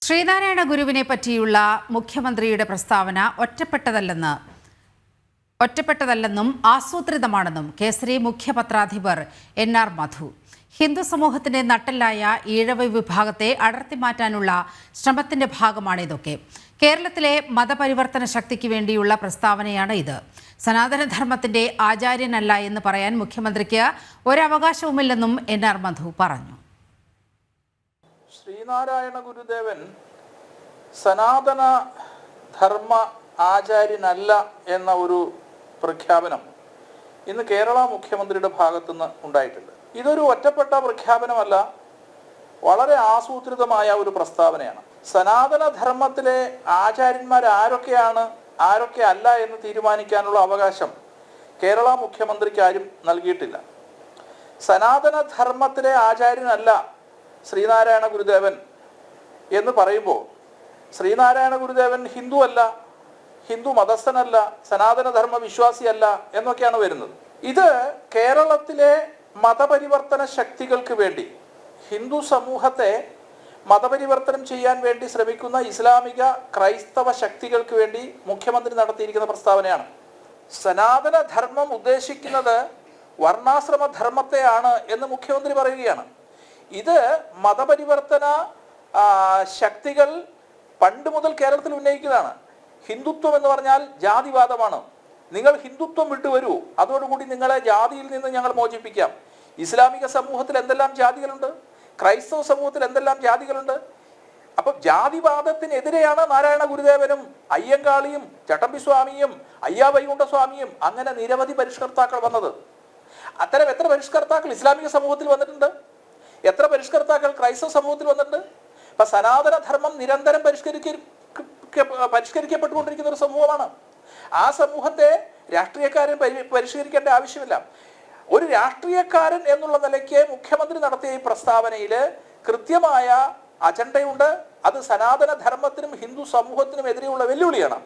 ശ്രീനാരായണ ഗുരുവിനെ പറ്റിയുള്ള മുഖ്യമന്ത്രിയുടെ പ്രസ്താവന ഒറ്റപ്പെട്ടതല്ലെന്നും ആസൂത്രിതമാണെന്നും കേസരി മുഖ്യപത്രാധിപർ NR മധു. ഹിന്ദു സമൂഹത്തിന്റെ നട്ടെല്ലായ ഈഴവ വിഭാഗത്തെ അടർത്തി മാറ്റാനുള്ള ശ്രമത്തിന്റെ ഭാഗമാണിതൊക്കെ. കേരളത്തിലെ മതപരിവർത്തന ശക്തിക്ക് വേണ്ടിയുള്ള പ്രസ്താവനയാണ് ഇത്. സനാതനധർമ്മത്തിന്റെ ആചാര്യനല്ല എന്ന് പറയാൻ മുഖ്യമന്ത്രിക്ക് ഒരവകാശവുമില്ലെന്നും NR മധു പറഞ്ഞു. ശ്രീനാരായണ ഗുരുദേവൻ സനാതന ധർമ്മ ആചാര്യനല്ല എന്ന ഒരു പ്രഖ്യാപനം ഇന്ന് കേരള മുഖ്യമന്ത്രിയുടെ ഭാഗത്തുനിന്ന് ഉണ്ടായിട്ടുണ്ട്. ഇതൊരു ഒറ്റപ്പെട്ട പ്രഖ്യാപനമല്ല, വളരെ ആസൂത്രിതമായ ഒരു പ്രസ്താവനയാണ്. സനാതന ധർമ്മത്തിലെ ആചാര്യന്മാർ ആരൊക്കെയാണ്, ആരൊക്കെ അല്ല എന്ന് തീരുമാനിക്കാനുള്ള അവകാശം കേരള മുഖ്യമന്ത്രിക്ക് ആരും നൽകിയിട്ടില്ല. സനാതന ധർമ്മത്തിലെ ആചാര്യനല്ല ശ്രീനാരായണ ഗുരുദേവൻ എന്ന് പറയുമ്പോൾ ശ്രീനാരായണ ഗുരുദേവൻ ഹിന്ദു അല്ല, ഹിന്ദു മതസ്ഥനല്ല, സനാതനധർമ്മ വിശ്വാസിയല്ല എന്നൊക്കെയാണ് വരുന്നത്. ഇത് കേരളത്തിലെ മതപരിവർത്തന ശക്തികൾക്ക് വേണ്ടി, ഹിന്ദു സമൂഹത്തെ മതപരിവർത്തനം ചെയ്യാൻ വേണ്ടി ശ്രമിക്കുന്ന ഇസ്ലാമിക ക്രൈസ്തവ ശക്തികൾക്ക് വേണ്ടി മുഖ്യമന്ത്രി നടത്തിയിരിക്കുന്ന പ്രസ്താവനയാണ്. സനാതനധർമ്മം ഉദ്ദേശിക്കുന്നത് വർണ്ണാശ്രമ ധർമ്മത്തെയാണ് എന്ന് മുഖ്യമന്ത്രി പറയുകയാണ്. ഇത് മതപരിവർത്തന ശക്തികൾ പണ്ട് മുതൽ കേരളത്തിൽ ഉന്നയിക്കുന്നതാണ്. ഹിന്ദുത്വം എന്ന് പറഞ്ഞാൽ ജാതിവാദമാണ്. നിങ്ങൾ ഹിന്ദുത്വം വിട്ടുവരൂ, അതോടുകൂടി നിങ്ങളെ ജാതിയിൽ നിന്ന് ഞങ്ങൾ മോചിപ്പിക്കാം. ഇസ്ലാമിക സമൂഹത്തിൽ എന്തെല്ലാം ജാതികളുണ്ട്, ക്രൈസ്തവ സമൂഹത്തിൽ എന്തെല്ലാം ജാതികളുണ്ട്. അപ്പം ജാതിവാദത്തിനെതിരെയാണ് നാരായണ ഗുരുദേവനും അയ്യങ്കാളിയും ചട്ടമ്പിസ്വാമിയും അയ്യാവൈകുണ്ഠസ്വാമിയും അങ്ങനെ നിരവധി പരിഷ്കർത്താക്കൾ വന്നത്. അത്തരം എത്ര പരിഷ്കർത്താക്കൾ ഇസ്ലാമിക സമൂഹത്തിൽ വന്നിട്ടുണ്ട്, എത്ര പരിഷ്കർത്താക്കൾ ക്രൈസ്തവ സമൂഹത്തിൽ വന്നിട്ടുണ്ട്. അപ്പൊ സനാതനധർമ്മം നിരന്തരം പരിഷ്കരിക്കപ്പെട്ടുകൊണ്ടിരിക്കുന്ന ഒരു സമൂഹമാണ്. ആ സമൂഹത്തെ രാഷ്ട്രീയക്കാരൻ പരിഷ്കരിക്കേണ്ട ആവശ്യമില്ല. ഒരു രാഷ്ട്രീയക്കാരൻ എന്നുള്ള നിലയ്ക്ക് മുഖ്യമന്ത്രി നടത്തിയ ഈ പ്രസ്താവനയിൽ കൃത്യമായ അജണ്ടയുണ്ട്. അത് സനാതനധർമ്മത്തിനും ഹിന്ദു സമൂഹത്തിനും എതിരെയുള്ള വെല്ലുവിളിയാണ്.